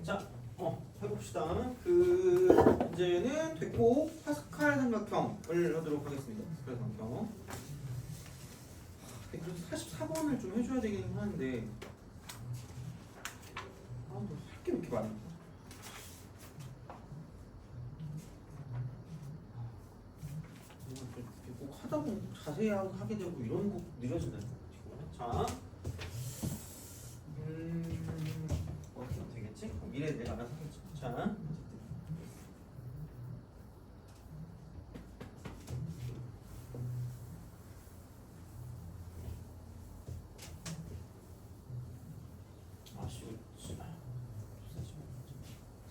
자, 해봅시다. 그 문제는 됐고 파스칼 삼각형을 하도록 하겠습니다. 파스칼 삼각형. 그래서 44번을 좀 해줘야 되긴 하는데 할게 왜 이렇게 많아? 꼭 하다 보면 자세히 하게 되고 이런 거 느려진다는 거. 자, 어떻게 하면 되겠지? 미래에 내가 알아서 하겠지. 자,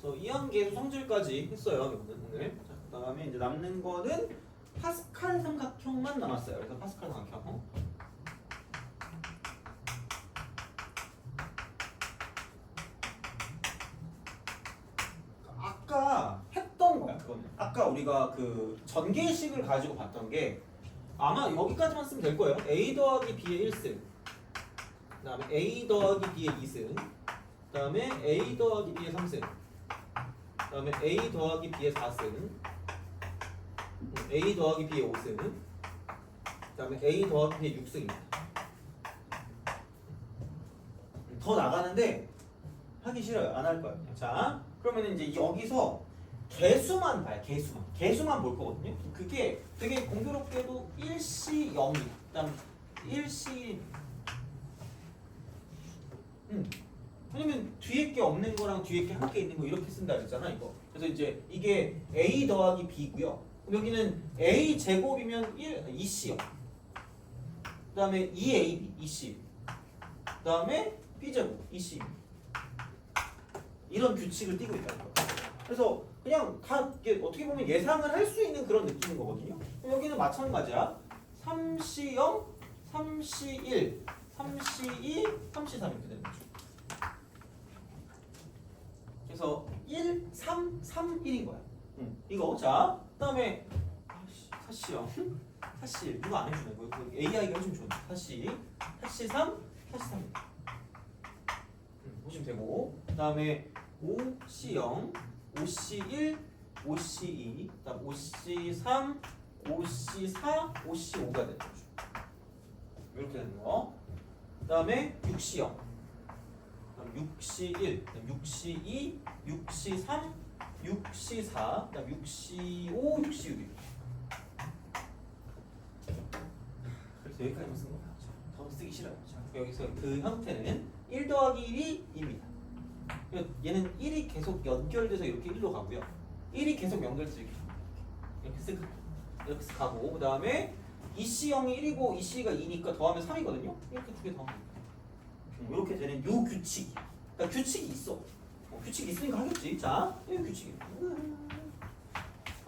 그래서 이항계수 성질까지 했어요. 오늘. 자, 그다음에 이제 남는 거는 파스칼 삼각형만 남았어요. 그래서 파스칼 삼각형. 아까 했던 거야. 그거는. 아까 우리가 그 전개식을 가지고 봤던 게 아마 여기까지만 쓰면 될 거예요. a 더하기 b의 1승. 그다음에 a 더하기 b의 2승. 그다음에 a 더하기 b의 3승. 그다음에 a 더하기 b의 4승. a 더하기 b의 5승. 그다음에 a 더하기 b의 6승입니다. 더 나가는데 하기 싫어요. 안 할 거예요. 자, 그러면 이제 여기서 개수만 봐요. 개수만 볼 거거든요. 그게 되게 공교롭게도 1시 0이야. 그다음 1시 왜냐면 뒤에 게 없는 거랑 뒤에 게 함께 있는 거 이렇게 쓴다 그랬잖아 이거. 그래서 이제 이게 a 더하기 b고요. 그럼 여기는 a 제곱이면 2c요. 그 다음에 2ab 2c. 그 다음에 b 제곱 2c. 이런 규칙을 띠고 있다는 거예요. 그래서 그냥 다 이게 어떻게 보면 예상을 할 수 있는 그런 느낌인 거거든요. 그럼 여기는 마찬가지야. 3c 0, 3c 1, 3c 2, 3c 3 이렇게 되는 거죠. 그래서 1, 3, 3, 1인 거야. 이거. 자, 그 다음에 4C0, 4C1 누가 안 해주네. 이거 AI가 해주면 좋은데. 4C, 4C3, 4C3 보시면 되고, 그 다음에 5C0, 5C1, 5C2, 그 다음 5C3, 5C4, 5C5가 되는 거죠. 이렇게 되는 거. 그 다음에 6C0, 6C1, 6C2, 6C3, 6C4, 그다음 6C5, 6C6. 그래서 여기까지만 쓴 거야. 더 쓰기 싫어요. 자, 여기서 그 형태는 1 더하기 1이 2입니다. 얘는 1이 계속 연결돼서 이렇게 1로 가고요. 1이 계속 연결돼서 이렇게 쓱 이렇게 쓱 가고, 그 다음에 2C0이 1이고 2C가 2니까 더하면 3이거든요. 이렇게 두 개 더하면 이렇게 되는 요 규칙. 그러니까 규칙이 있어. 규칙이 있으니까 하겠지. 자, 이 규칙이.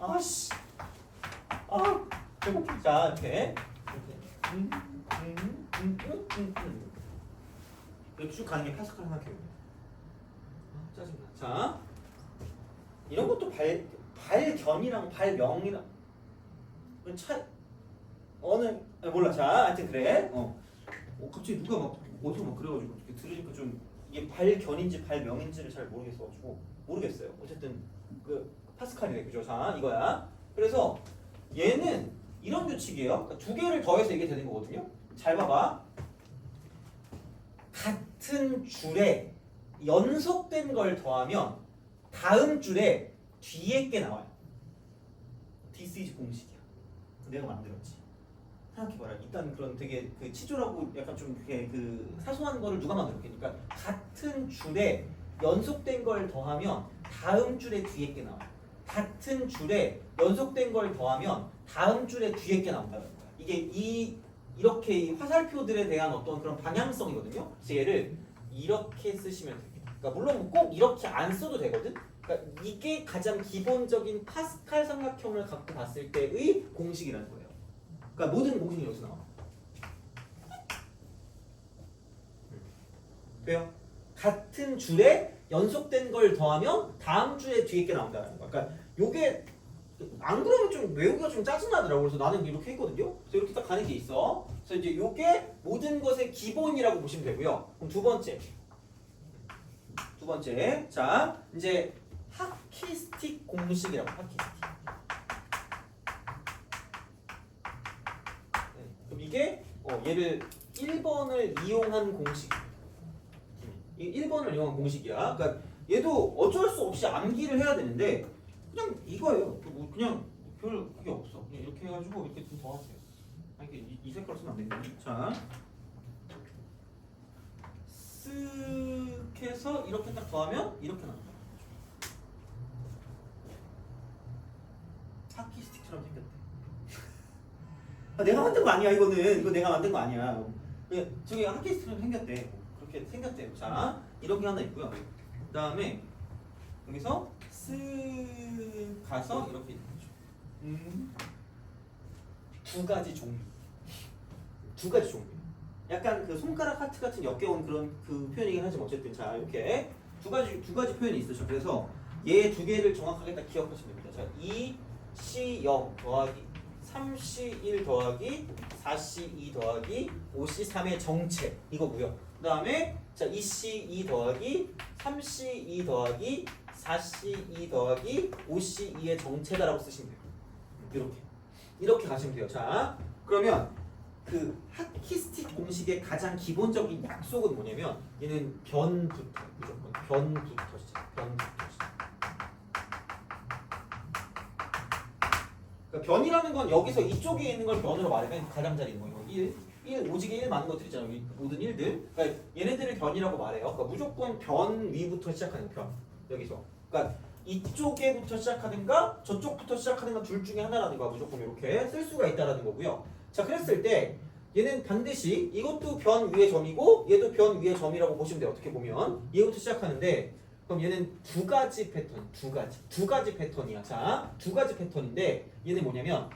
아씨. 배고프다. 자, 이렇게. 이렇게 쭉 가는 게 파스칼 삼각형이에요. 짜증나. 자, 이런 것도 발견이랑 발명이랑 몰라. 자, 하여튼 그래. 갑자기 누가 막 어디서 막 그래가지고 들으니까 좀 이게 발견인지 발명인지를 잘 모르겠어요. 어쨌든 그 파스칼이래, 그죠? 자, 이거야. 그래서 얘는 이런 규칙이에요. 그러니까 두 개를 더해서 이게 되는 거거든요. 잘 봐봐. 같은 줄에 연속된 걸 더하면 다음 줄에 뒤에 게 나와요. This is 공식이야. 내가 만들었지. 생각해봐라. 일단 그런 되게 그 치졸하고 약간 좀 그 사소한 거를 누가 만들었게? 그러니까 같은 줄에 연속된 걸 더하면 다음 줄에 뒤에 게 나와요. 같은 줄에 연속된 걸 더하면 다음 줄에 뒤에 게 나온다는 거야. 이게 이렇게 이 화살표들에 대한 어떤 그런 방향성이거든요. 그래서 얘를 이렇게 쓰시면 됩니다. 그러니까 물론 꼭 이렇게 안 써도 되거든. 그러니까 이게 가장 기본적인 파스칼 삼각형을 갖고 봤을 때의 공식이라는 거예요. 그러니까 모든 공식이 여기서 나와. 왜요? 같은 줄에 연속된 걸 더하면 다음 줄에 뒤에 게 나온다는 거. 그러니까 요게 안 그러면 좀 외우기가 좀 짜증나더라고. 그래서 나는 이렇게 했거든요. 그래서 이렇게 딱 가는 게 있어. 그래서 이제 요게 모든 것의 기본이라고 보시면 되고요. 그럼 두 번째 두 번째. 자, 이제 하키스틱 공식이라고. 하키스틱. 네, 그럼 이게 얘를 1번을 이용한 공식. 이 1번을 이용한 공식이야. 그러니까 얘도 어쩔 수 없이 암기를 해야 되는데 그냥 이거예요. 뭐 그냥 별 그게 없어. 그냥 이렇게 해가지고 이렇게 좀 더 하세요. 아니 이 색깔 쓰면 안 되겠네. 자, 쓱 해서 이렇게 딱 더하면 이렇게 나온다. 하키스틱처럼 생겼대. 아, 내가 만든 거 아니야 이거는. 이거 내가 만든 거 아니야. 저기 하키스틱처럼 생겼대. 그렇게 생겼대요. 자, 이렇게 하나 있고요. 그 다음에 여기서 쓱 가서 이렇게 있는 거죠. 두 가지 종류. 두 가지 종류. 약간 그 손가락 하트 같은 역겨운 그런 그 표현이긴 하지만 어쨌든 자 이렇게 두 가지 표현이 있으셔. 그래서 얘 두 개를 정확하게 딱 기억하시면 됩니다. 자, 2C0 더하기 3C1 더하기 4C2 더하기 5C3의 정체 이거고요. 그 다음에 자 2C2 더하기 3C2 더하기 4C2 더하기 5C2의 정체다라고 쓰시면 돼요. 이렇게 가시면 돼요. 자, 그러면 그 하키스틱 공식의 가장 기본적인 약속은 뭐냐면 얘는 변부터 무조건 변부터 시작. 그러니까 변이라는 건 여기서 이쪽에 있는 걸 변으로 말하면 가장자리인 거예요. 1 오직에 1 많은 것들 있잖아요. 모든 1들. 그러니까 얘네들을 변이라고 말해요. 그러니까 무조건 변 위부터 시작하는 변. 여기서. 그러니까 이쪽에부터 시작하든가 저쪽부터 시작하든가 둘 중에 하나라는 거야. 무조건 이렇게 쓸 수가 있다라는 거고요. 자, 그랬을 때 얘는 반드시 이것도 변 위의 점이고 얘도 변 위의 점이라고 보시면 돼요. 어떻게 보면 얘부터 시작하는데 그럼 얘는 두 가지 패턴, 두 가지 패턴이야. 자, 두 가지 패턴인데 얘는 뭐냐면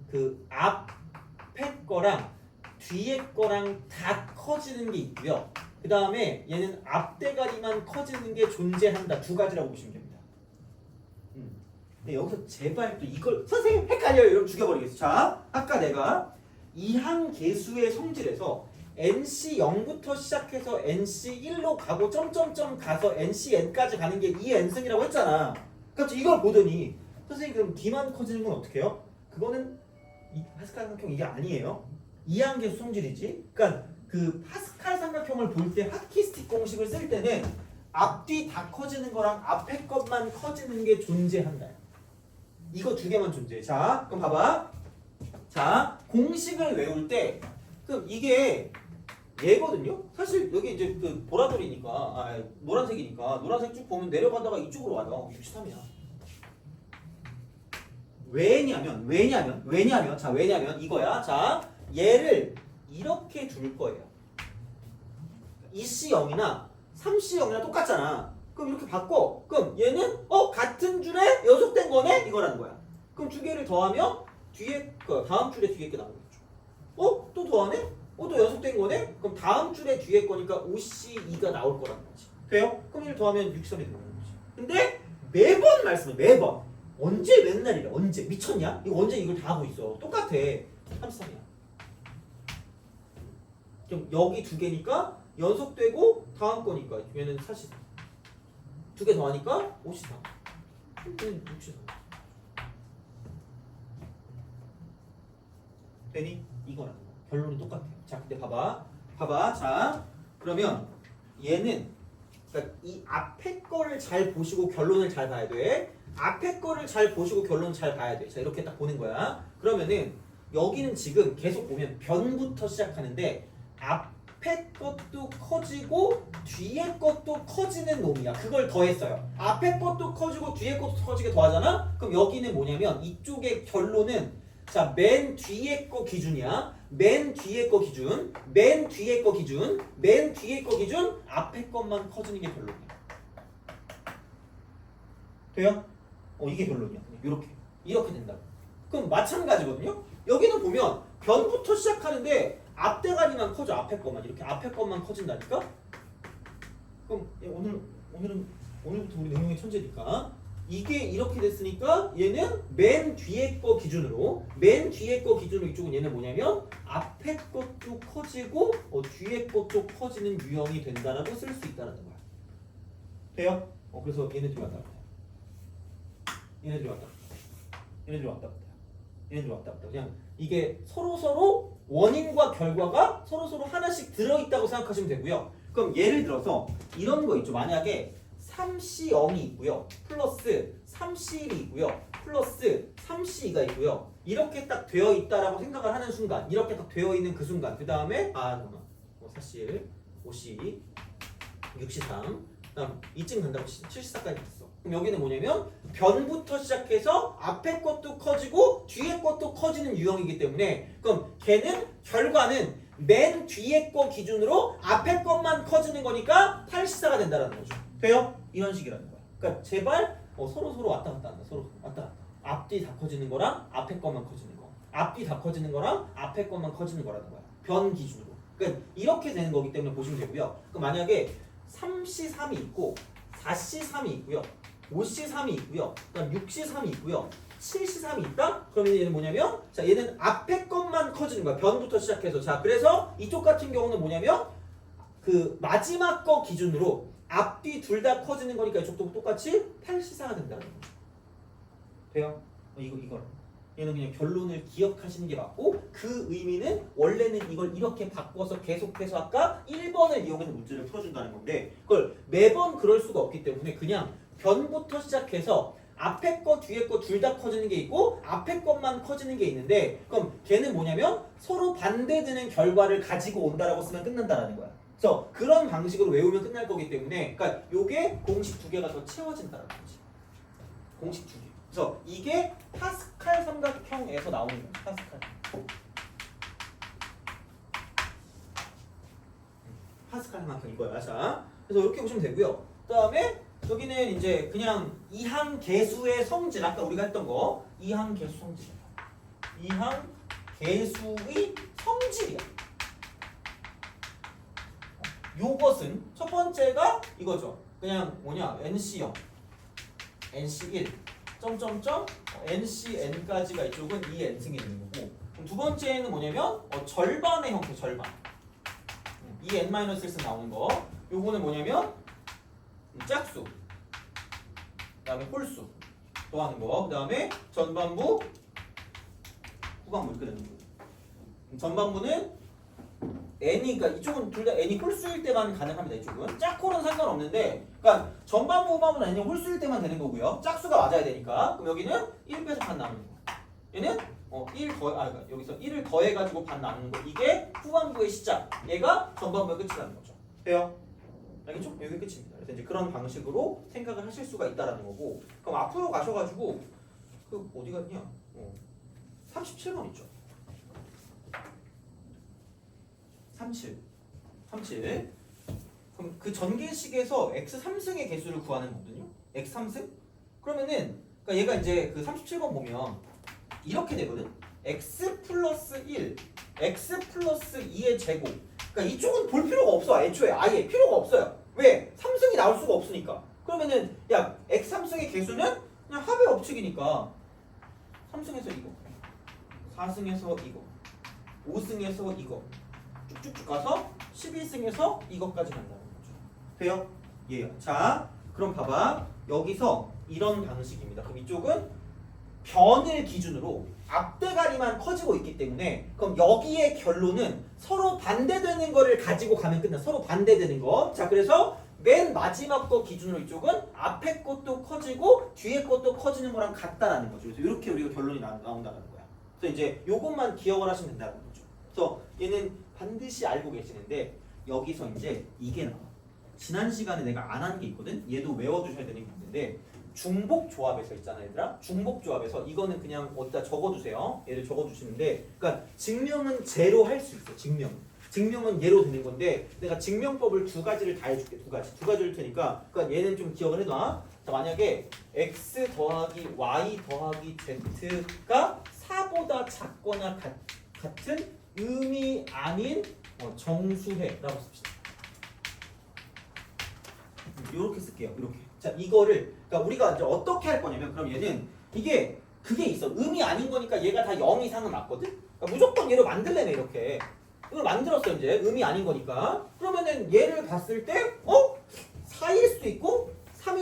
그 앞에 거랑 뒤에 거랑 다 커지는 게 있고요. 그 다음에 얘는 앞대가리만 커지는 게 존재한다. 두 가지라고 보시면 됩니다. 근데 여기서 제발 또 이걸 선생님 헷갈려요. 이러면 죽여버리겠어. 자, 아까 내가 이항계수의 성질에서 NC0부터 시작해서 NC1로 가고 점점점 가서 NCN까지 가는 게 이 n승이라고 했잖아. 그러니까 이걸 보더니 선생님 그럼 D만 커지는 건 어떻게 해요? 그거는 이 파스칼 삼각형 이게 아니에요. 이항계수 성질이지. 그러니까 그 파스칼 삼각형을 볼 때 하키스틱 공식을 쓸 때는 앞뒤 다 커지는 거랑 앞에 것만 커지는 게 존재한다. 이거 두 개만 존재해. 자, 그럼 봐봐. 자, 공식을 외울 때 그럼 이게 얘거든요. 사실 여기 이제 그 보라돌이니까 노란색이니까 노란색 쭉 보면 내려가다가 이쪽으로 와요. 63이야. 왜냐면 자, 왜냐면 이거야. 자, 얘를 이렇게 둘 거예요. 2C0이나 3C0이나 똑같잖아. 그럼 이렇게 바꿔. 그럼 얘는 같은 줄에 연속된 거네? 이거라는 거야. 그럼 두 개를 더하면 뒤에 거 다음 줄에 뒤에 게 나오겠죠. 또 더하네? 또 연속된 거네? 그럼 다음 줄에 뒤에 거니까 5C2가 나올 거라는 거지. 돼요? 그럼 이를 더하면 63이 되는 거지. 근데 매번 말씀해. 매번. 언제 맨날 이래? 언제? 미쳤냐? 이거 언제 이걸 다 하고 있어? 똑같아. 33이야. 그럼 여기 두 개니까 연속되고 다음 거니까 얘는 44. 두 개 더하니까 54. 얘는 64. 되니? 이거라는 거. 결론이 똑같아요. 자, 근데 봐봐. 자, 그러면 얘는 그러니까 이 앞에 거를 잘 보시고 결론을 잘 봐야 돼. 앞에 거를 잘 보시고 결론을 잘 봐야 돼. 자, 이렇게 딱 보는 거야. 그러면은 여기는 지금 계속 보면 변부터 시작하는데 앞에 것도 커지고 뒤에 것도 커지는 놈이야. 그걸 더했어요. 앞에 것도 커지고 뒤에 것도 커지게 더하잖아? 그럼 여기는 뭐냐면 이쪽의 결론은 자, 맨 뒤에 거 기준이야. 맨 뒤에 거 기준, 맨 뒤에 거 기준, 맨 뒤에 거 기준, 앞에 것만 커지는 게 결론이야. 돼요? 이게 결론이야. 이렇게 된다. 그럼 마찬가지거든요. 여기는 보면 변부터 시작하는데 앞대가리만 커져. 앞에 것만 이렇게 앞에 것만 커진다니까. 그럼 오늘부터 우리 능력의 천재니까. 이게 이렇게 됐으니까 얘는 맨 뒤에 거 기준으로 이쪽은 얘는 뭐냐면 앞에 것도 커지고 뒤에 것도 커지는 유형이 된다라고 쓸 수 있다는 거야. 돼요? 그래서 얘네들이 왔다 갔다 해요. 얘네들이 왔다 갔다 해요. 얘네들이 왔다 갔다 해요. 얘네들이 왔다 갔다 해요. 그냥 이게 서로 원인과 결과가 서로 하나씩 들어있다고 생각하시면 되고요. 그럼 예를 들어서 이런 거 있죠. 만약에 3C0이 있고요. 플러스 3C1이 있고요. 플러스 3C2가 있고요. 이렇게 딱 되어 있다라고 생각을 하는 순간, 이렇게 딱 되어 있는 그 순간, 그 다음에 잠깐만 4C1, 5C2, 6C3, 그다음 이쯤 간다고 7C4까지 갔어. 그럼 여기는 뭐냐면 변부터 시작해서 앞에 것도 커지고 뒤에 것도 커지는 유형이기 때문에 그럼 걔는 결과는 맨 뒤에 거 기준으로 앞에 것만 커지는 거니까 8C4가 된다는 거죠. 돼요? 이런 식이라는 거야. 그러니까 제발 서로 왔다 갔다 한다. 서로 왔다 갔다. 앞뒤 다 커지는 거랑 앞에 것만 커지는 거. 앞뒤 다 커지는 거랑 앞에 것만 커지는 거라는 거야. 변 기준으로. 그러니까 이렇게 되는 거기 때문에 보시면 되고요. 그럼 만약에 3C3이 있고 4C3이 있고요. 5C3이 있고요. 그다음 6C3이 있고요. 7C3이 있다? 그러면 얘는 뭐냐면 자 얘는 앞에 것만 커지는 거야. 변부터 시작해서 자 그래서 이쪽 같은 경우는 뭐냐면 그 마지막 거 기준으로 앞뒤 둘 다 커지는 거니까 이쪽도 똑같이 8C4가 된다는 거죠. 돼요? 이걸 얘는 그냥 결론을 기억하시는 게 맞고 그 의미는 원래는 이걸 이렇게 바꿔서 계속해서 아까 1번을 이용해서 문제를 풀어준다는 건데 그걸 매번 그럴 수가 없기 때문에 그냥 변부터 시작해서 앞에 거 뒤에 거 둘 다 커지는 게 있고 앞에 것만 커지는 게 있는데 그럼 걔는 뭐냐면 서로 반대되는 결과를 가지고 온다라고 쓰면 끝난다라는 거야. 그래서 그런 방식으로 외우면 끝날 거기 때문에 그러니까 요게 공식 두 개가 더 채워진다라는 거지. 공식 두 개. 그래서 이게 파스칼 삼각형에서 나오는 거야. 파스칼 삼각형 이거야. 자, 그래서 이렇게 보시면 되고요. 그다음에 여기는 이제 그냥 이항계수의 성질 아까 우리가 했던 거 이항계수 성질. 이항계수의 성질이야. 요것은 첫 번째가 이거죠. 그냥 뭐냐 NC0, NC1, 점점점 NCN까지가 이쪽은 2n승이 되는 거고 그럼 두 번째는 뭐냐면 절반의 형태 절반 2n-1승 나오는 거 요거는 뭐냐면 짝수 그 다음에 홀수 또 하는 거 그 다음에 전반부 후반부 이렇게 되는 거 전반부는 n이 그러니까 이쪽은 둘 다 n이 홀수일 때만 가능합니다. 이쪽은 짝홀은 상관없는데 그러니까 전반부 후반부는 n이 홀수일 때만 되는 거고요. 짝수가 맞아야 되니까 그럼 여기는 1 빼서 반 나누는 거 얘는 1 더, 그러니까 여기서 1을 더해가지고 반 나누는 거 이게 후반부의 시작 얘가 전반부의 끝이라는 거죠. 돼요? 알겠죠? 여기 끝입니다. 그래서 이제 그런 방식으로 생각을 하실 수가 있다라는 거고 그럼 앞으로 가셔가지고 그 어디 갔냐 37번 있죠. 37. 그럼 그 전개식에서 x3승의 개수를 구하는 거거든요. x3승? 그러면은 그러니까 얘가 이제 그 37번 보면 이렇게 되거든. x 플러스 1, x 플러스 2의 제곱. 그러니까 이쪽은 볼 필요가 없어. 애초에 아예 필요가 없어요. 왜? 3승이 나올 수가 없으니까. 그러면은 야 x3승의 개수는 그냥 합의 법칙이니까 3승에서 이거, 4승에서 이거, 5승에서 이거. 쭉쭉 가서 11승에서 이것까지 간다는 거죠. 돼요? 예. 자, 그럼 봐봐. 여기서 이런 방식입니다. 그럼 이쪽은 변을 기준으로 앞대가리만 커지고 있기 때문에 그럼 여기의 결론은 서로 반대되는 거를 가지고 가면 끝나. 서로 반대되는 거. 자, 그래서 맨 마지막 거 기준으로 이쪽은 앞에 것도 커지고 뒤에 것도 커지는 거랑 같다라는 거죠. 그래서 이렇게 우리가 결론이 나온다는 거야. 그래서 이제 요것만 기억을 하시면 된다는 거죠. 그래서 얘는 반드시 알고 계시는데 여기서 이제 이게 나와. 지난 시간에 내가 안 한 게 있거든. 얘도 외워두셔야 되는 게 있는데 중복 조합에서 있잖아 얘들아. 중복 조합에서 이거는 그냥 어디다 적어두세요. 얘를 적어두시는데 그러니까 증명은 제로 할 수 있어. 증명은 얘로 되는 건데 내가 증명법을 두 가지를 다 해줄게. 두 가지를 테니까 그러니까 얘는 좀 기억을 해놔. 자, 만약에 x 더하기 y 더하기 z가 4보다 작거나 같은 의미 아닌 정수해라고 씁시다. 이렇게 쓸게요. 이렇게. 자, 이거를 그러니까 우리가 이제 어떻게 할 거냐면 그럼 얘는 이게 그게 있어. 의미 아닌 거니까 얘가 다 0 이상은 맞거든. 그러니까 무조건 얘를 만들려면 이렇게 이걸 만들었어 이제 의미 아닌 거니까. 그러면은 얘를 봤을 때 4일 수도 있고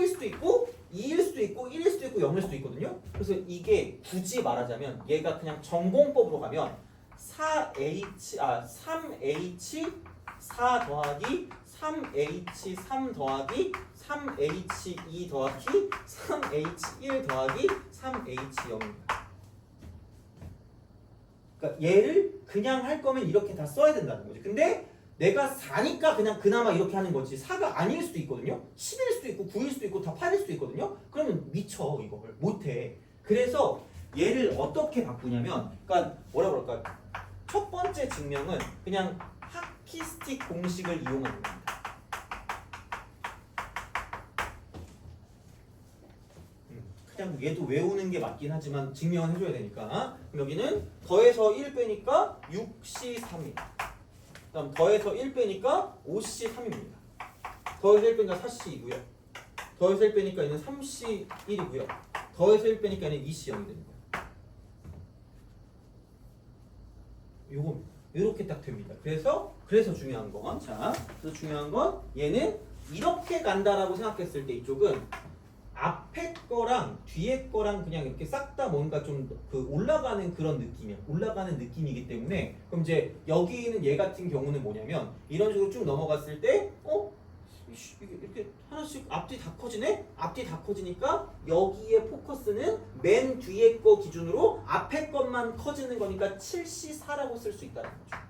0일 수도 있고 2일 수도 있고 1일 수도 있고 0일 수도 있거든요. 그래서 이게 굳이 말하자면 얘가 그냥 전공법으로 가면 3H 4 더하기 3H3 더하기 3H2 더하기 3H1 더하기 3H0입니다. 그러니까 얘를 그냥 할 거면 이렇게 다 써야 된다는 거지. 근데 내가 4니까 그냥 그나마 이렇게 하는 거지. 4가 아닐 수도 있거든요. 10일 수도 있고 9일 수도 있고 다 8일 수도 있거든요. 그러면 미쳐 이걸 못해. 그래서 얘를 어떻게 바꾸냐면, 그러니까 뭐라 그럴까? 첫 번째 증명은 그냥 하키스틱 공식을 이용하는 겁니다. 그냥 얘도 외우는 게 맞긴 하지만 증명은 해줘야 되니까. 그럼 여기는 더해서 1 빼니까 6C3입니다. 그다음 더해서 1 빼니까 5C3입니다. 더해서 1 빼니까 4C이고요. 더해서 1 빼니까 얘는 3C1이고요. 더해서 1 빼니까 얘는 2C0이 되는 거예요. 요거 이렇게 딱 됩니다. 그래서 중요한 건, 자, 그래서 중요한 건 얘는 이렇게 간다라고 생각했을 때 이쪽은 앞에 거랑 뒤에 거랑 그냥 이렇게 싹 다 뭔가 좀 그 올라가는 그런 느낌이야. 올라가는 느낌이기 때문에, 그럼 이제 여기 있는 얘 같은 경우는 뭐냐면 이런 식으로 쭉 넘어갔을 때 이게 이렇게 하나씩 앞뒤 다 커지네? 앞뒤 다 커지니까 여기에 포커스는 맨 뒤에 거 기준으로 앞에 것만 커지는 거니까 7C4라고 쓸 수 있다는 거죠.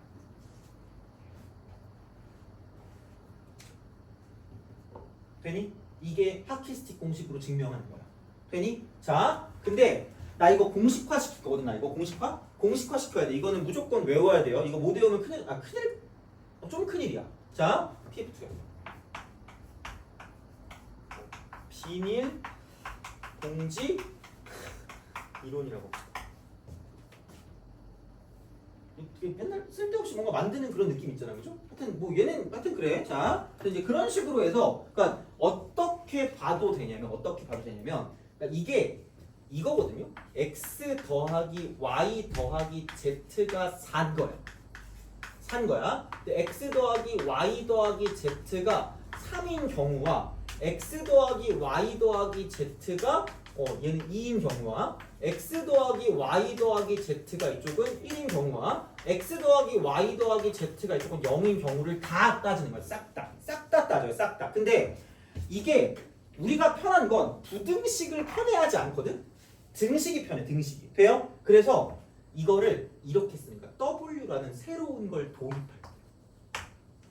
되니? 이게 하키스틱 공식으로 증명하는 거야. 되니? 자, 근데 나 이거 공식화 시킬 거거든. 나 이거 공식화 시켜야 돼. 이거는 무조건 외워야 돼요. 이거 못 외우면 큰일, 좀 큰일이야. 자, PF2야. 비닐 봉지 이론이라고. 맨날 쓸데없이 뭔가 만드는 그런 느낌 있잖아, 그죠? 하여튼 뭐 얘는 하여튼 그래. 자, 이제 그런 식으로 해서, 그러니까 어떻게 봐도 되냐면, 그러니까 이게 이거거든요. x 더하기 y 더하기 z가 산 거야. 근데 x 더하기 y 더하기 z가 3인 경우와 x 더하기 y 더하기 z가 얘는 2인 경우와 x 더하기 y 더하기 z가 이쪽은 1인 경우와 x 더하기 y 더하기 z가 이쪽은 0인 경우를 다 따지는 거야. 싹 다 따져요. 싹 다. 근데 이게 우리가 편한 건 부등식을 편해하지 않거든. 등식이 편해. 등식이. 돼요? 그래서 이거를 이렇게 쓰는 거야. W라는 새로운 걸 도입할 거야.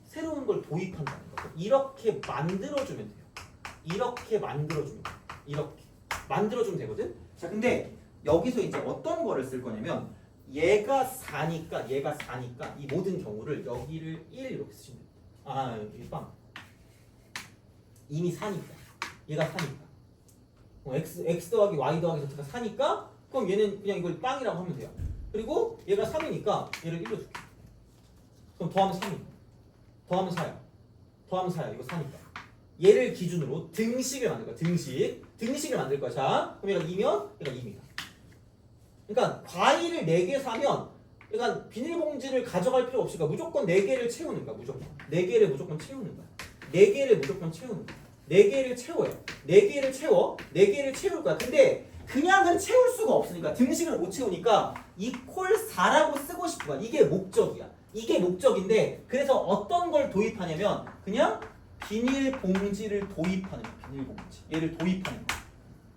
새로운 걸 도입한다는 거죠. 이렇게 만들어주면 돼요. 이렇게 만들어주면 돼요. 이렇게 만들어주면 되거든. 자, 근데 여기서 이제 어떤 거를 쓸 거냐면 얘가 4니까 이 모든 경우를 여기를 1 이렇게 쓰시면 돼요. 아, 여기 빵. 이미 4니까. 얘가 4니까. x 더하기 y 더하기 z가 4니까 그럼 얘는 그냥 이걸 빵이라고 하면 돼요. 그리고 얘가 3이니까 얘를 1로 줄게. 그럼 더하면 3이야. 더하면 4야. 더하면 4야. 이거 4니까. 얘를 기준으로 등식을 만들 거야. 등식을 만들 거야. 자, 그럼 얘가 2면 얘가 2입니다. 그러니까 과일을 4개 사면 그러니까 비닐봉지를 가져갈 필요 없으니까 무조건 4개를 채우는 거야. 무조건 4개를 무조건 채우는 거야. 4개를 무조건 채우는 거야. 4개를 채워요. 4개를 채울 거야. 근데 그냥은 채울 수가 없으니까 등식을 못 채우니까 이퀄 4라고 쓰고 싶은 거야. 이게 목적이야. 이게 목적인데 그래서 어떤 걸 도입하냐면 그냥 비닐봉지를 도입하는 거야. 비닐봉지. 얘를 도입하는 거야.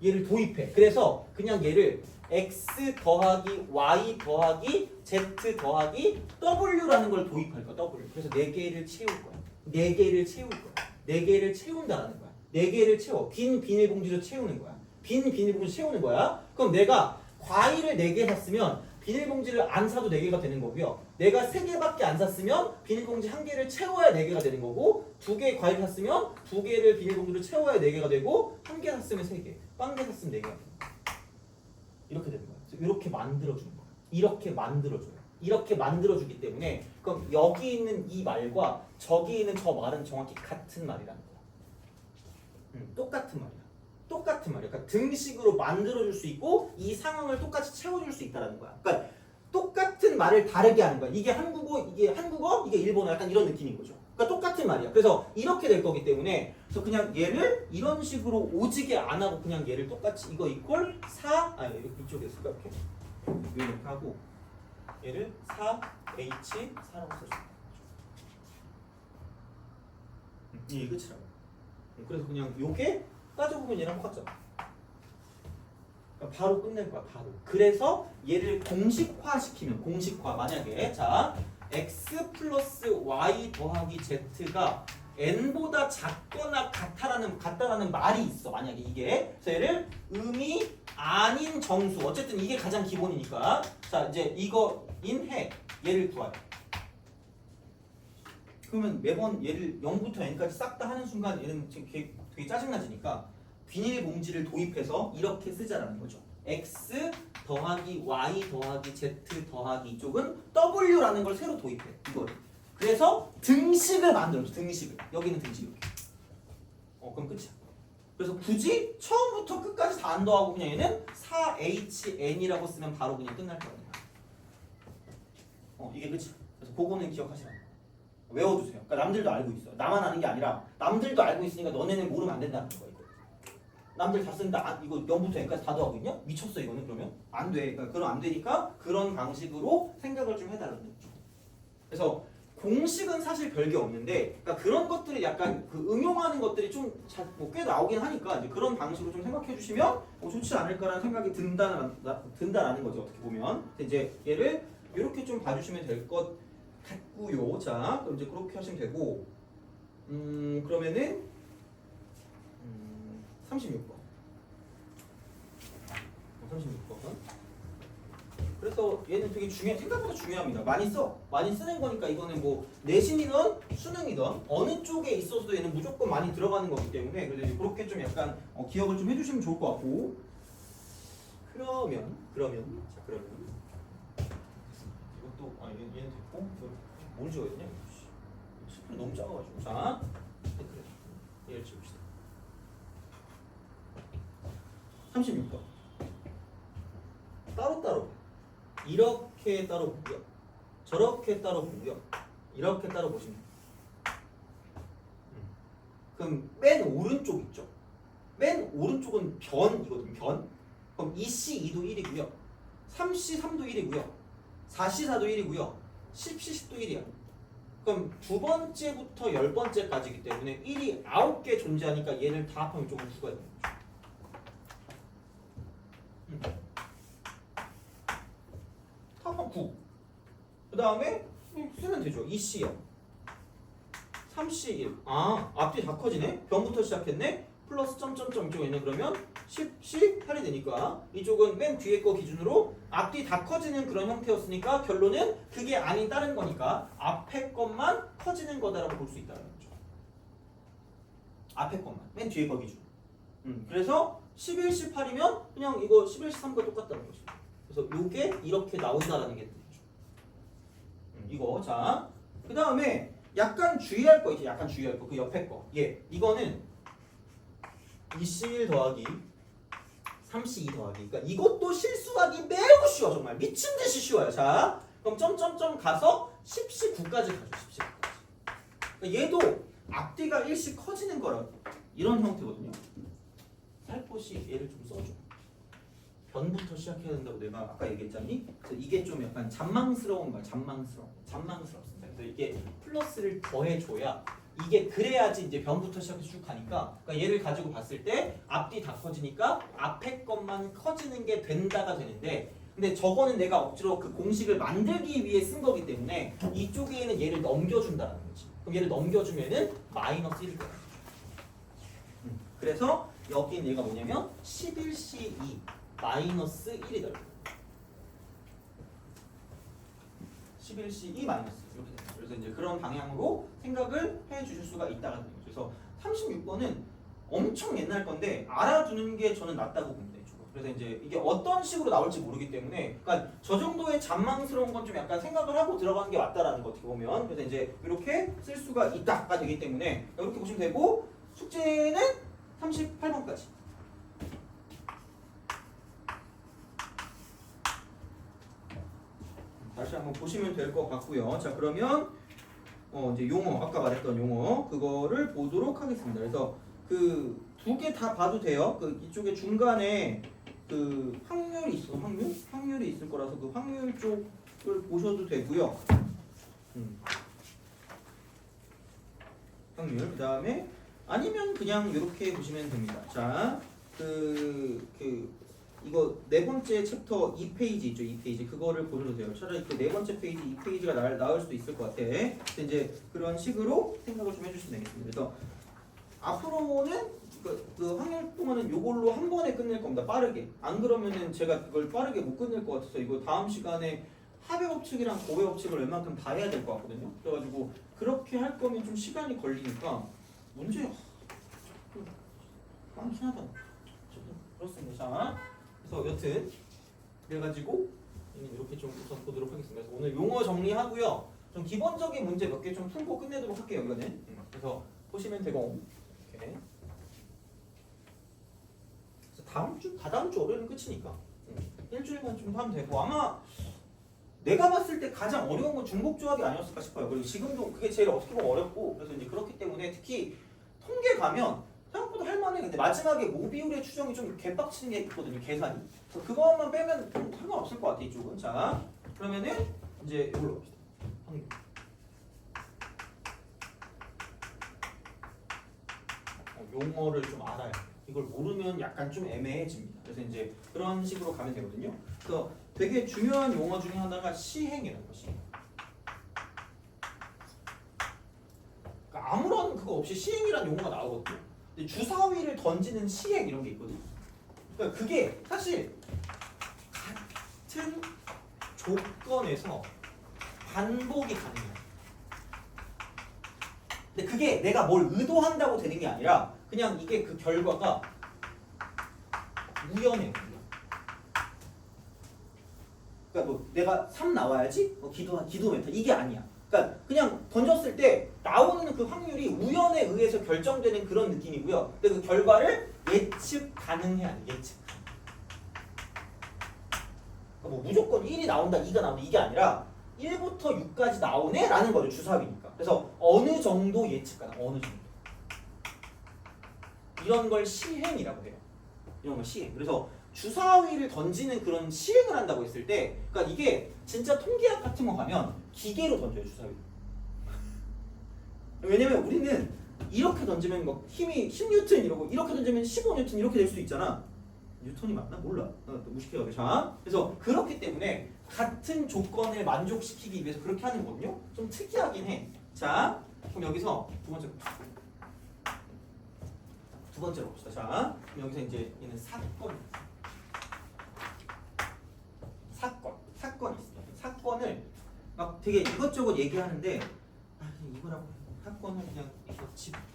얘를 도입해. 그래서 그냥 얘를 x 더하기 y 더하기 z 더하기 w라는 걸 도입할 거야. w. 그래서 4개를 채울 거야. 4개를 채울 거야. 4개를 채운다라는 거야. 4개를 채워. 빈 비닐봉지로 채우는 거야. 빈 비닐봉지 채우는 거야. 그럼 내가 과일을 4개 샀으면 비닐봉지를 안 사도 4개가 되는 거고요. 내가 3개밖에 안 샀으면 비닐봉지 1개를 채워야 4개가 되는 거고 2개 과일 샀으면 2개를 비닐봉지로 채워야 4개가 되고 1개 샀으면 3개, 빵개 샀으면 4개가 되는 거야. 이렇게 되는 거야. 이렇게 만들어주는 거야. 이렇게 만들어줘요. 이렇게 만들어주기 때문에 그럼 여기 있는 이 말과 저기 있는 저 말은 정확히 같은 말이라는 거야. 똑같은 말이야. 똑같은 말이야. 그러니까 등식으로 만들어줄 수 있고 이 상황을 똑같이 채워줄 수 있다는 거야. 그러니까 똑같은 말을 다르게 하는 거야. 이게 한국어, 이게 일본어 약간 이런 느낌인 거죠. 그러니까 똑같은 말이야. 그래서 이렇게 될 거기 때문에 그래서 그냥 얘를 이런 식으로 오지게 안 하고 그냥 얘를 똑같이 이거 이퀄 4 아니 이쪽에 있을까 이렇게 이렇게 하고 얘를 4H4라고 써줘. 이게 끝이라고. 그래서 그냥 요게 따져보면 얘랑 똑같잖아. 그러니까 바로 끝낼 거야 바로. 그래서 얘를 공식화시키면 공식화 만약에 자 x 플러스 y 더하기 z가 n보다 작거나 같다라는 말이 있어. 만약에 이게 그래서 얘를 음이 아닌 정수 어쨌든 이게 가장 기본이니까 자 이제 이거인 해 얘를 구하래. 그러면 매번 얘를 0부터 n까지 싹 다 하는 순간 얘는 지금 되게 짜증나지니까 비닐봉지를 도입해서 이렇게 쓰자라는 거죠. x 더하기 y 더하기 z 더하기 이쪽은 w라는 걸 새로 도입해. 이거를. 그래서 등식을 만들어줘. 등식을. 여기는 등식 이렇게. 그럼 끝이야. 그래서 굳이 처음부터 끝까지 다 안 더하고 그냥 얘는 4HN이라고 쓰면 바로 그냥 끝날 거야. 이게 끝이야. 그래서 그거는 기억하시라고. 외워두세요. 그러니까 남들도 알고 있어. 나만 아는 게 아니라 남들도 알고 있으니까 너네는 모르면 안 된다는 거야. 이거. 남들 다 쓴다. 이거 0부터 n까지 다 더하고 있냐? 미쳤어 이거는 그러면? 안 돼. 그러니까 그럼 안 되니까 그런 방식으로 생각을 좀 해달라는 거죠. 그래서 공식은 사실 별게 없는데 그러니까 그런 것들이 약간 그 응용하는 것들이 좀 꽤 나오긴 하니까 이제 그런 방식으로 좀 생각해 주시면 좋지 않을까라는 생각이 든다라는 거죠. 어떻게 보면. 이제 얘를 이렇게 좀 봐주시면 될 것 같고요. 자, 그럼 이제 그렇게 하시면 되고, 그러면은 36번. 36번. 그래서 얘는 되게 생각보다 중요합니다. 많이 쓰는 거니까 이거는 뭐 내신이든 수능이든 어느 쪽에 있어서도 얘는 무조건 많이 들어가는 거기 때문에 그래서 이제 그렇게 좀 약간 기억을 좀 해주시면 좋을 것 같고. 그러면 이것도 얘는 됐고 뭘 지워야 되냐? 10분 너무 작아가지고 자 그래 얘를 지웁시다. 36번 따로따로 이렇게 따로 보고요, 저렇게 따로 보고요, 이렇게 따로 보시면 돼요. 그럼 맨 오른쪽 있죠? 맨 오른쪽은 변이거든요. 변. 그럼 2C2도 1이고요 3C3도 1이고요 4C4도 1이고요 10C10도 1이야. 그럼 두 번째부터 10번째까지이기 때문에 1이 9개 존재하니까 얘를 다 합하면 조금 수가 있는 거죠. 다 합하면 9. 그 다음에 쓰면 되죠. 2C요 3C1 앞뒤 다 커지네. 변부터 시작했네. 플러스 점점점 이쪽에 있네. 그러면 10C 8이 되니까 이쪽은 맨 뒤에 거 기준으로 앞뒤 다 커지는 그런 형태였으니까 결론은 그게 아닌 다른 거니까 앞에 것만 커지는 거다라고 볼 수 있다는 거죠. 앞에 것만 맨 뒤에 거 기준. 그래서 11C 8이면 그냥 이거 11C 3과 똑같다는 거죠. 그래서 요게 이렇게 나온다라는 게 되죠. 이거 자 그 다음에 약간 주의할 거 있죠. 약간 주의할 거 그 옆에 거. 이거는 2C1 더하기 3C2 더하기. 그러니까 이것도 실수하기 매우 쉬워. 정말 미친 듯이 쉬워요. 자, 그럼 점점점 가서 10C9까지 가죠. 10C9까지. 그러니까 얘도 앞뒤가 1씩 커지는 거라 이런 형태거든요. 살포시 얘를 좀 써줘. 변부터 시작해야 된다고 내가 아까 얘기했잖니? 그래서 이게 좀 약간 잔망스러운 말, 잔망스럽습니다. 그래서 이게 플러스를 더해줘야 이게 그래야지 이제 변부터 시작해서 쭉 가니까 그러니까 얘를 가지고 봤을 때 앞뒤 다 커지니까 앞에 것만 커지는 게 된다가 되는데 근데 저거는 내가 억지로 그 공식을 만들기 위해 쓴 거기 때문에 이쪽에는 얘를 넘겨준다는 거지. 그럼 얘를 넘겨주면은 마이너스 1일 거야. 그래서 여긴 얘가 뭐냐면 11C2 마이너스 1이다. 11C2 마이너스 이렇게 됩니다. 그래서 이제 그런 방향으로 생각을 해 주실 수가 있다는 거죠. 그래서 36번은 엄청 옛날 건데 알아두는 게 저는 낫다고 봅니다. 그래서 이제 이게 어떤 식으로 나올지 모르기 때문에 그러니까 저 정도의 잔망스러운 건 좀 약간 생각을 하고 들어가는 게 맞다라는 거 어떻게 보면. 그래서 이제 이렇게 쓸 수가 있다가 되기 때문에 이렇게 보시면 되고 숙제는 38번까지. 다시 한번 보시면 될 것 같고요. 자 그러면 이제 용어 아까 말했던 용어 그거를 보도록 하겠습니다. 그래서 그 두 개 다 봐도 돼요. 그 이쪽에 중간에 그 확률이 있어. 확률이 있을 거라서 그 확률 쪽을 보셔도 되고요. 확률 그다음에 아니면 그냥 이렇게 보시면 됩니다. 자, 이거 네 번째 챕터 2페이지 있죠. 2페이지 그거를 보셔도 돼요. 차라리 그 네 번째 페이지 2페이지가 나을 수도 있을 것 같아. 근데 이제 그런 식으로 생각을 좀 해주시면 되겠습니다. 그래서 앞으로는 그 확률 동안은 요걸로 한 번에 끝낼 겁니다. 빠르게. 안 그러면은 제가 그걸 빠르게 못 끝낼 것 같아서 이거 다음 시간에 합의 법칙이랑 고의 법칙을 웬만큼 다 해야 될 것 같거든요. 그래가지고 그렇게 할 거면 좀 시간이 걸리니까 문제 좀 많긴 하다. 그렇습니다. 자, 그래서 여튼 그래가지고 이렇게 좀 우선 보도록 하겠습니다. 그래서 오늘 용어 정리하고요. 좀 기본적인 문제 몇 개 좀 풀고 끝내도록 할게요. 이거는. 그래서 보시면 되고. 이렇게. 다다음 주 월요일은 끝이니까 일주일만 좀 하면 되고 아마 내가 봤을 때 가장 어려운 건 중복 조합이 아니었을까 싶어요. 그리고 지금도 그게 제일 어떻게 보면 어렵고 그래서 이제 그렇기 때문에 특히 통계 가면 생각보다 할만해. 근데 마지막에 모비율의 추정이 좀 개빡치는 게 있거든요. 계산이. 그래서 그것만 빼면 좀 상관없을 것 같아 이쪽은. 자, 그러면은 이제 이걸로 봅시다. 확률. 용어를 좀 알아야 돼. 이걸 모르면 약간 좀 애매해집니다. 그래서 이제 그런 식으로 가면 되거든요. 그래서 되게 중요한 용어 중에 하나가 시행이라는 것이. 그러니까 아무런 그거 없이 시행이라는 용어가 나오거든요. 근데 주사위를 던지는 시행 이런 게 있거든요. 그러니까 그게 사실 같은 조건에서 반복이 가능해요. 근데 그게 내가 뭘 의도한다고 되는 게 아니라 그냥 이게 그 결과가 우연해요. 그러니까 뭐 내가 3 나와야지 기도 멘트 이게 아니야. 그러니까 그냥 던졌을 때 나오는 그 확률이 우연에 의해서 결정되는 그런 느낌이고요. 근데 그 결과를 예측 가능해야 돼. 예측. 그러니까 뭐 무조건 1이 나온다, 2가 나온다 이게 아니라 1부터 6까지 나오네? 라는 거죠. 주사위니까. 그래서 어느 정도 예측 가능. 어느 정도. 이런 걸 시행이라고 해요. 이런 걸 시행. 그래서 주사위를 던지는 그런 시행을 한다고 했을 때 그러니까 이게 진짜 통계학 같은 거 가면 기계로 던져요. 주사위를. 왜냐면 우리는 이렇게 던지면 막 힘이 10뉴턴 이러고 이렇게 던지면 15뉴턴 이렇게 될 수도 있잖아. 뉴턴이 맞나? 몰라. 또 무식해요. 자, 그래서 그렇기 때문에 같은 조건을 만족시키기 위해서 그렇게 하는 거거든요. 좀 특이하긴 해. 자, 그럼 여기서 두 번째로 봅시다. 자, 그럼 여기서 이제 얘는 사건이 있어요. 사건을 막 되게 이것저것 얘기하는데 이거라고 사건을 그냥 이거 집합이야.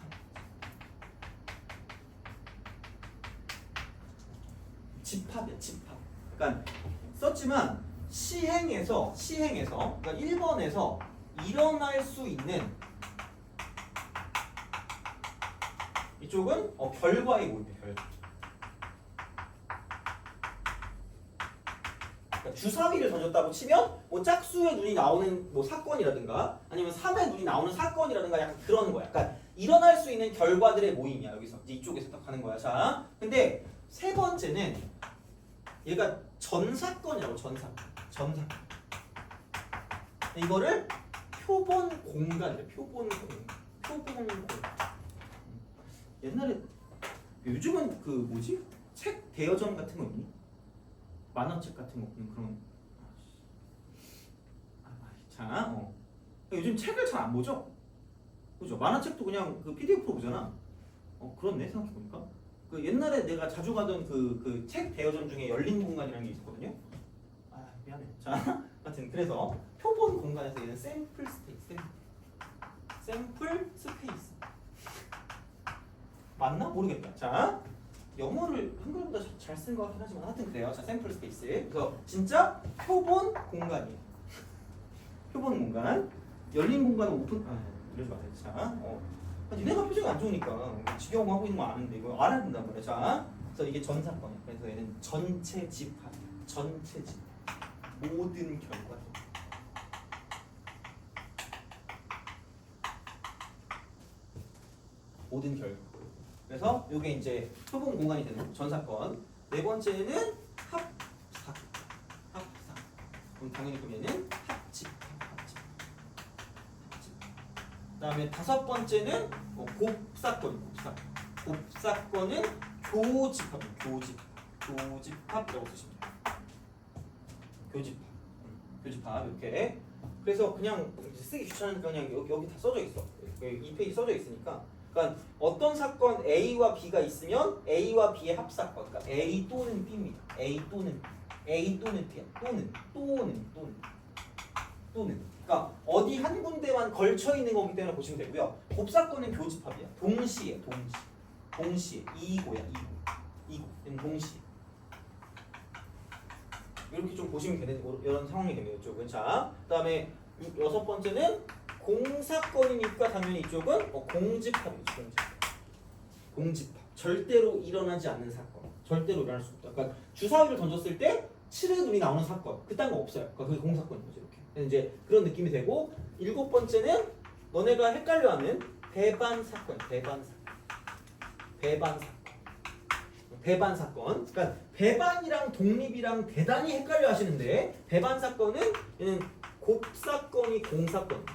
집합. 그러니까 썼지만 시행에서 그러니까 1번에서 일어날 수 있는 이쪽은 결과의 모입니다. 결과. 그러니까 주사위를 던졌다고 치면 뭐 짝수의 눈이 나오는 뭐 사건이라든가 아니면 3의 눈이 나오는 사건이라든가 약간 그런 거야. 그러니까 일어날 수 있는 결과들의 모임이야. 여기서 이제 이쪽에서 딱 하는 거야. 자, 근데 세 번째는 얘가 전사건이라고. 전사건. 이거를 표본 공간이래. 표본 공간. 옛날에 요즘은 그 뭐지? 책 대여점 같은 거 있니? 만화책 같은 거 그런. 자, 요즘 책을 잘 안 보죠? 그죠? 만화책도 그냥 그 PDF로 보잖아. 그렇네 생각해 보니까. 그 옛날에 내가 자주 가던 그 책 대여점 중에 열린 공간이라는 게 있었거든요. 미안해. 자, 하여튼 그래서 표본 공간에서 얘는 샘플 스페이스. 맞나? 모르겠다. 자, 영어를 한글보다 잘 쓴 것 같긴 하지만 하여튼 그래요. 자, 샘플 스페이스. 그래서 진짜 표본 공간이에요. 표본 공간. 열린 공간은 오픈. 이러지 마세요. 자, 니네가 표정이 안 좋으니까 지겨워하고 있는 거 아는데 이거 알아야 된단 말이야. 자, 그래서 이게 전사건이야. 그래서 얘는 전체 집합. 모든 결과들. 모든 결과. 그래서 이게 이제 표본 공간이 되는 전 사건. 네 번째는 합사. 그럼 당연히 그러면은 합집. 그다음에 다섯 번째는 곱사건. 곱사건은 교집합이라고 쓰시면 돼요. 교집합 이렇게. 그래서 그냥 쓰기 귀찮으니까 그냥 여기 다 써져 있어. 이 페이지 써져 있으니까. 그러니까 어떤 사건 A와 B가 있으면 A와 B의 합사건. 그러니까 A 또는 B입니다. A 또는 B야. 또는. 그러니까 어디 한 군데만 걸쳐 있는 거기 때문에 보시면 되고요. 곱사건은 교집합이야. 동시에. 이고야. 동시에. 이렇게 좀 보시면 되는 이런 상황이 되네요. 이쪽은. 자, 그다음에 여섯 번째는 공사건이니까 당연히 이쪽은 공집합이죠. 공집합. 절대로 일어나지 않는 사건. 절대로 일어날 수 없다. 그러니까 주사위를 던졌을 때 7의 눈이 나오는 사건. 그딴 거 없어요. 그러니까 그게 공사건인 거죠. 이렇게. 이제 그런 느낌이 되고, 일곱 번째는 너네가 헷갈려하는 배반 사건. 그러니까 배반이랑 독립이랑 대단히 헷갈려 하시는데, 배반 사건은 얘는 곱사건이 공사건.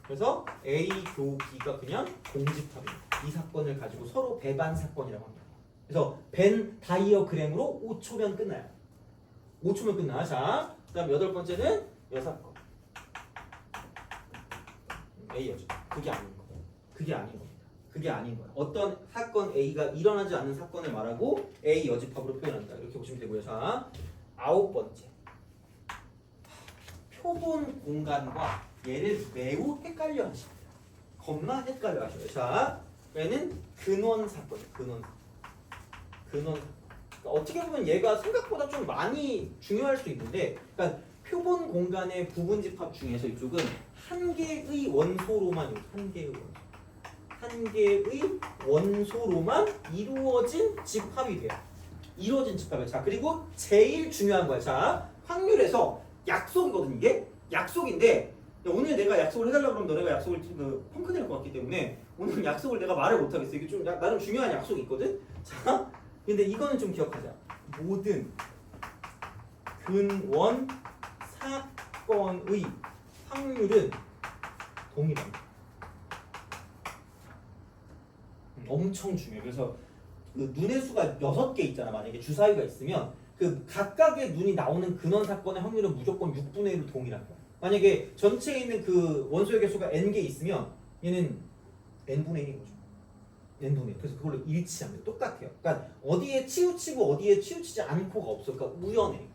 그래서 A 교 B가 그냥 공집합입니다. 이 사건을 가지고 서로 배반 사건이라고 합니다. 그래서 벤 다이어그램으로 5초면 끝나요. 5초면 끝나. 자, 그다음 여덟 번째는 여사건. A여죠. 그게 아닌 거야. 어떤 사건 A가 일어나지 않는 사건을 말하고 A 여집합으로 표현한다. 이렇게 보시면 되고요. 자, 아홉 번째. 표본 공간과 얘를 매우 헷갈려 하십니다. 겁나 헷갈려 하셔요. 자, 얘는 근원 사건. 그러니까 어떻게 보면 얘가 생각보다 좀 많이 중요할 수 있는데, 그러니까 표본 공간의 부분 집합 중에서 이쪽은 한 개의 원소로만 이루어진 집합이 돼요. 자, 그리고 제일 중요한 거야. 자, 확률에서 약속이거든. 이게 약속인데, 오늘 내가 약속을 해달라고 그러면 너네가 약속을 펑크 낼 것 같기 때문에 오늘 약속을 내가 말을 못 하겠어. 이게 좀 나름 중요한 약속이 있거든. 자, 근데 이거는 좀 기억하자. 모든 근원 사건의 확률은 동일합니다. 엄청 중요해. 그래서 그 눈의 수가 6개 있잖아. 만약에 주사위가 있으면 그 각각의 눈이 나오는 근원 사건의 확률은 무조건 6분의 1로 동일한 거야. 만약에 전체에 있는 그 원소의 개수가 n개 있으면 얘는 n분의 1인 거죠. n분의 1. 그래서 그걸로 일치합니다. 똑같아요. 그러니까 어디에 치우치고 어디에 치우치지 않고가 없어. 그러니까 우연해.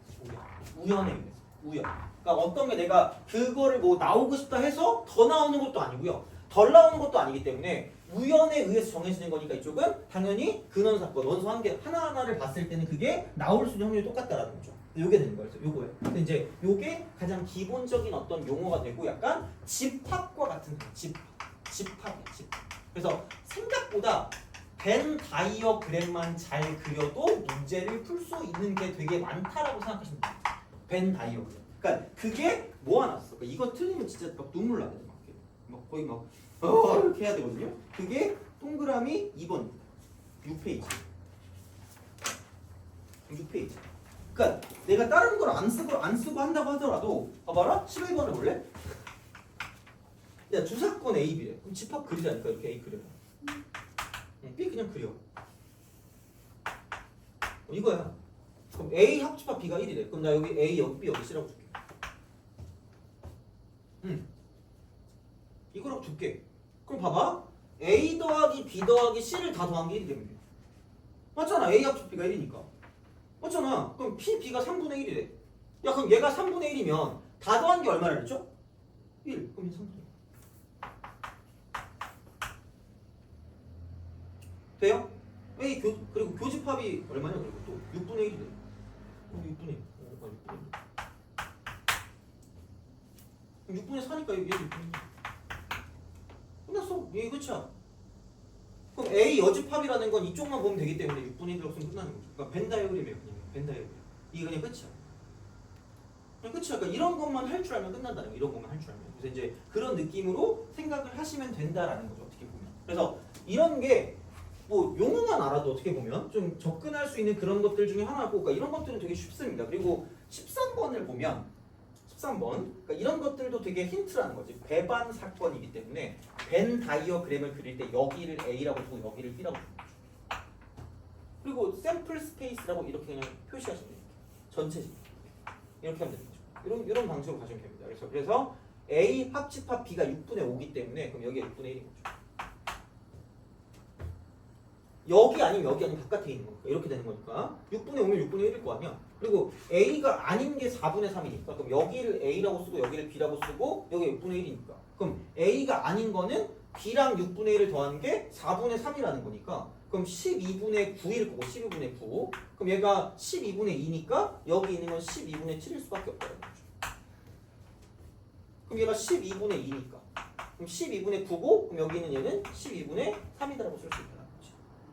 우연. 그러니까 어떤 게 내가 그거를 뭐 나오고 싶다 해서 더 나오는 것도 아니고요. 덜 나오는 것도 아니기 때문에 우연에 의해서 정해지는 거니까 이쪽은 당연히 근원 사건, 원소 한 개 하나하나를 봤을 때는 그게 나올 수 있는 확률이 똑같다라는 거죠. 요게 되는 거예요. 요거예요. 근데 이제 요게 가장 기본적인 어떤 용어가 되고 약간 집합과 같은 거예요. 집합이야. 그래서 생각보다 벤 다이어그램만 잘 그려도 문제를 풀 수 있는 게 되게 많다라고 생각하시면 돼요. 벤 다이어그램. 그러니까 그게 모아놨어. 그러니까 이거 틀리면 진짜 막 눈물 나거든. 막 거의 막 이렇게 해야 되거든요. 그게 동그라미 2번입니다. 6페이지. 그러니까 내가 다른 걸 안 쓰고 한다고 하더라도 봐봐라. 11번을 볼래? 야, 주사건 A, B래. 그럼 집합 그리자니까 이렇게 A 그려. B 그냥 그려. 이거야. 그럼 A 합집합 B가 1이래. 그럼 나 여기 A 여기 B 여기 C라고 줄게. 이거라고 줄게. 그럼 봐봐. A 더하기 B 더하기 C를 다 더한 게 1이 되면 돼. 맞잖아. A 합집 B가 1이니까. 맞잖아. 그럼 B가 3분의 1이래. 야, 그럼 얘가 3분의 1이면 다 더한 게 얼마나 그랬죠? 1. 그럼 3분의 1. 돼요? 그리고 교집합이 얼마냐? 그리고 또 6분의 1이래. 6분의 1. 6분의 4니까 얘 6분의 1. 끝났어. 얘 끝이야. 그럼 A 여집합이라는 건 이쪽만 보면 되기 때문에 6분의 1이라고 쓰면 끝나는 거죠. 그러니까 벤 다이어그램이에요. 벤 다이어그램. 이게 그냥 끝이야. 그러니까 이런 것만 할 줄 알면 끝난다는 거. 이런 것만 할 줄 알면. 그래서 이제 그런 느낌으로 생각을 하시면 된다라는 거죠. 어떻게 보면. 그래서 이런 게 뭐 용어만 알아도 어떻게 보면 좀 접근할 수 있는 그런 것들 중에 하나고, 그러니까 이런 것들은 되게 쉽습니다. 그리고 13번을 보면 13번, 그러니까 이런 것들도 되게 힌트라는 거지. 배반 사건이기 때문에 벤 다이어그램을 그릴 때 여기를 A라고 두고 여기를 B라고 두는 거죠. 그리고 샘플 스페이스라고 이렇게 그냥 표시하시면 됩니다. 전체식 이렇게 하면 되는 거죠. 이런 방식으로 가시면 됩니다. 그래서 A 합집합 B가 6분의 5기 때문에 그럼 여기가 6분의 1인 거죠. 여기 아니면 바깥에 있는 거니까 이렇게 되는 거니까 6분의 5면 6분의 1일 거 아니야. 그리고 A가 아닌 게 4분의 3이니까 그럼 여기를 A라고 쓰고 여기를 B라고 쓰고 여기 6분의 1이니까 그럼 A가 아닌 거는 B랑 6분의 1을 더한 게 4분의 3이라는 거니까 그럼 12분의 9일 거고 12분의 9 그럼 얘가 12분의 2니까 여기 있는 건 12분의 7일 수밖에 없다는 거죠. 그럼 얘가 12분의 2니까 그럼 12분의 9고 그럼 여기 있는 얘는 12분의 3이다라고 쓸 수 있다.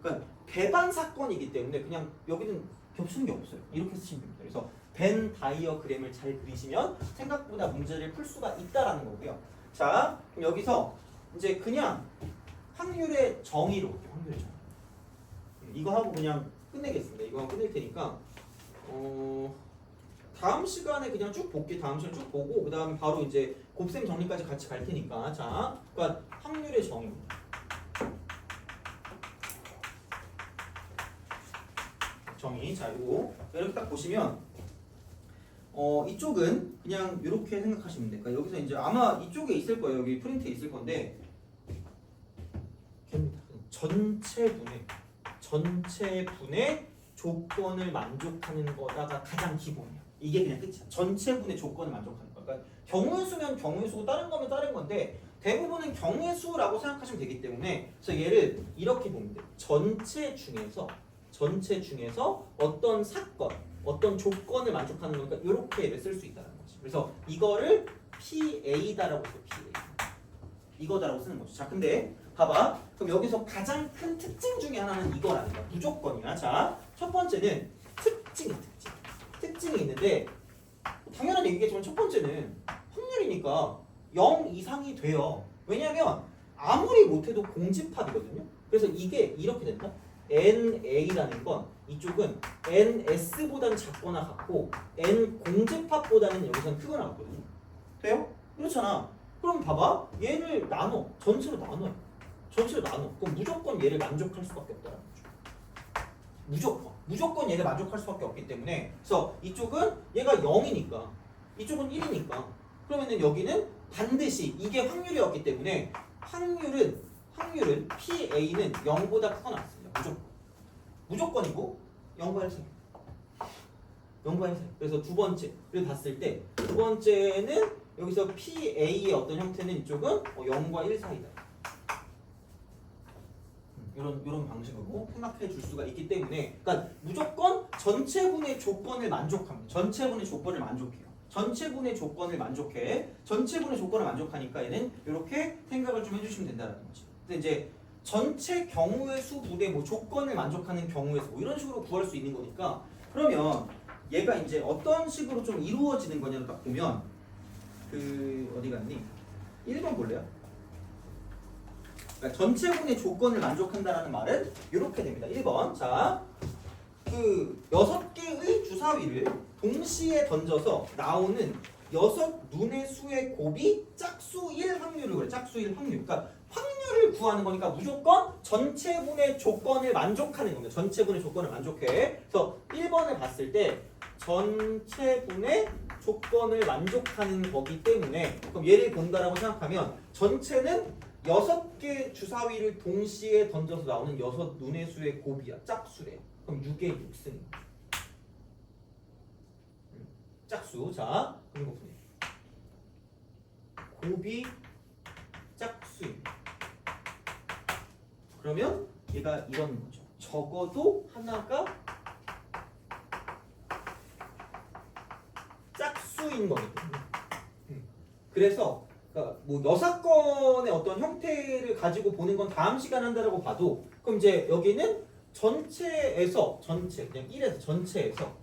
그러니까 배반 사건이기 때문에 그냥 여기는 겹치는 게 없어요. 이렇게 쓰시면 됩니다. 그래서 벤 다이어그램을 잘 그리시면 생각보다 문제를 풀 수가 있다라는 거고요. 자, 그럼 여기서 이제 그냥 확률의 정의로 확률의 정의. 이거 하고 그냥 끝내겠습니다. 이거 하고 끝낼 테니까 다음 시간에 그냥 쭉 볼게. 다음 시간 쭉 보고 그 다음에 바로 이제 곱셈 정리까지 같이 갈 테니까. 자, 그러니까 확률의 정의입니다. 정의. 자, 이거 이렇게 딱 보시면 이쪽은 그냥 이렇게 생각하시면 돼요. 그러니까 여기서 이제 아마 이쪽에 있을 거예요. 여기 프린트에 있을 건데 전체분의 조건을 만족하는 거다가 가장 기본이야. 이게 그냥 끝이야. 전체분의 조건을 만족하는 거. 그러니까 경우의 수면 경우의 수고 다른 거면 다른 건데 대부분은 경우의 수라고 생각하시면 되기 때문에 그래서 얘를 이렇게 보면 돼요. 전체 중에서 어떤 사건, 어떤 조건을 만족하는 거니까 이렇게 쓸 수 있다는 거지. 그래서 이거를 PA다라고 써요. PA. 이거다라고 쓰는 거죠. 자, 근데 봐봐. 그럼 여기서 가장 큰 특징 중에 하나는 이거라는 거야. 무조건이야. 자, 첫 번째는 특징이 있는데 당연한 얘기겠지만 첫 번째는 확률이니까 0 이상이 돼요. 왜냐하면 아무리 못해도 공집합이거든요. 그래서 이게 이렇게 된다. NA라는 건 이쪽은 NS보다는 작거나 같고 N 공집합보다는 여기서는 크거나 같거든요. 돼요? 그렇잖아. 그럼 봐봐. 얘를 전체로 나눠요. 그럼 무조건 얘를 만족할 수밖에 없다는 거죠. 무조건 얘를 만족할 수밖에 없기 때문에 그래서 이쪽은 얘가 0이니까 이쪽은 1이니까 그러면은 여기는 반드시 이게 확률이었기 때문에 확률은 PA는 0보다 크거나 같습니다. 무조건이고 0과 1 사이. 0과 1 사이. 그래서 두 번째를 봤을 때 두 번째는 여기서 PA의 어떤 형태는 이쪽은 0과 1 사이다. 이런 방식으로 생각해 줄 수가 있기 때문에 그러니까 무조건 전체분의 조건을 만족합니다. 전체분의 조건을 만족해요. 전체분의 조건을 만족하니까 얘는 이렇게 생각을 좀 해주시면 된다는 거지. 근데 이제 전체 경우의 수 분의 뭐 조건을 만족하는 경우의 수 뭐 이런 식으로 구할 수 있는 거니까 그러면 얘가 이제 어떤 식으로 좀 이루어지는 거냐를 딱 보면 어디 갔니? 1번 볼래요? 그러니까 전체분의 조건을 만족한다라는 말은 이렇게 됩니다. 1번. 자, 6개의 주사위를 동시에 던져서 나오는 6눈의 수의 곱이 짝수 1 확률을 그래. 짝수 1 확률. 그러니까 확률을 구하는 거니까 무조건 전체분의 조건을 만족하는 겁니다. 전체분의 조건을 만족해. 그래서 1번을 봤을 때 전체분의 조건을 만족하는 거기 때문에 그럼 얘를 본다라고 생각하면 전체는 6개 주사위를 동시에 던져서 나오는 6눈의 수의 곱이야. 짝수래. 그럼 6의 6승. 짝수. 자, 그리고 곱이 짝수입니다. 그러면 얘가 이런 거죠. 적어도 하나가 짝수인 거거든요. 그래서 그러니까 뭐 여사건의 어떤 형태를 가지고 보는 건 다음 시간 한다라고 봐도 그럼 이제 여기는 전체에서 그냥 1에서 전체에서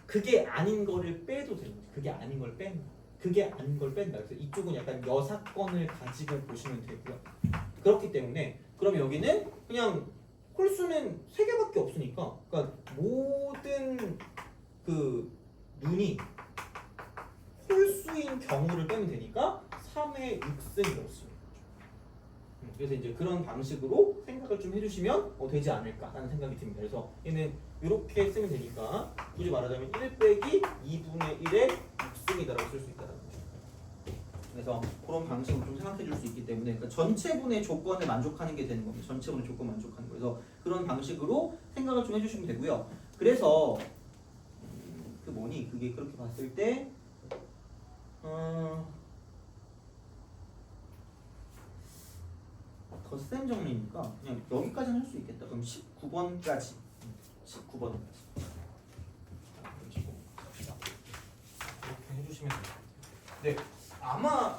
그게 아닌 거를 빼도 되는 거죠. 그게 아닌 걸 빼는 거. 그게 아닌 걸 뺀다. 그래서 이쪽은 약간 여사건을 가지고 보시면 되고요. 그렇기 때문에 그럼 여기는 그냥 홀수는 3개밖에 없으니까 그러니까 모든 그 눈이 홀수인 경우를 빼면 되니까 3의 6승이라고 쓰면 되죠. 그래서 이제 그런 방식으로 생각을 좀 해주시면 되지 않을까라는 생각이 듭니다. 그래서 얘는 이렇게 쓰면 되니까 굳이 말하자면 1 빼기 2분의 1의 6승이다라고 쓸 수 있다는 거죠. 그래서 그런 방식으로 좀 생각해 줄 수 있기 때문에 그러니까 전체분의 조건에 만족하는 게 되는 겁니다. 전체분의 조건 만족하는 거. 그래서 그런 방식으로 생각을 좀 해주시면 되고요. 그래서 그게 그렇게 봤을 때 덧셈 정리니까 그냥 여기까지는 할 수 있겠다. 그럼 19번까지 19번까지 이렇게 해주시면 돼요. 네, 아마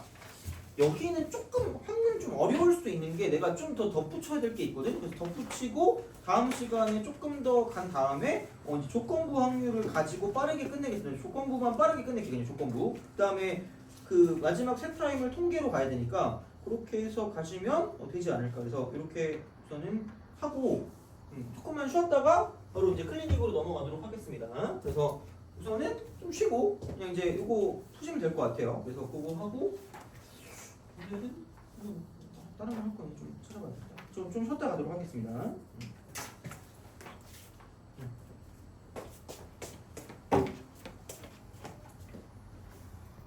여기는 조금 확률 좀 어려울 수도 있는 게 내가 좀 더 덧붙여야 될 게 있거든. 그래서 덧붙이고 다음 시간에 조금 더 간 다음에 이제 조건부 확률을 가지고 빠르게 끝내겠습니다. 조건부만 빠르게 끝낼게요. 조건부. 그다음에 그 마지막 세 프라임을 통계로 가야 되니까 그렇게 해서 가시면 되지 않을까. 그래서 이렇게 우선은 하고 조금만 쉬었다가 바로 이제 클리닉으로 넘어가도록 하겠습니다. 그래서 우선은 좀 쉬고 그냥 이제 이거 푸시면 될 것 같아요. 그래서 그거 하고 다른 거 할 거는 좀 찾아봐야겠다. 좀 쉬었다 가도록 하겠습니다.